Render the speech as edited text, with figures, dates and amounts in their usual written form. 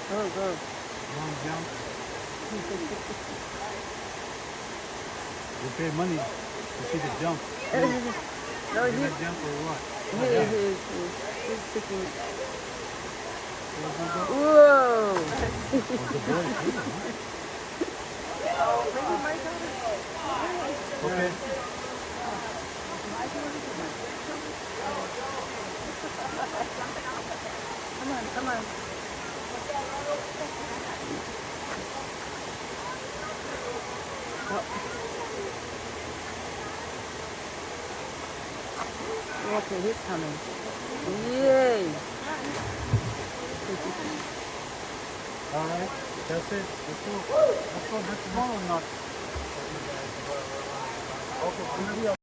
Go, go. Long jump. We pay money to see the jump. No, Is it jump or what? he's picking. Go, go, go. Whoa! Oh, the boy is here, huh? Okay. Come on, come on. Oh. Okay, he's coming. Yay! All right. That's it. Let's go. Let's go. That's tomorrow or not? Okay.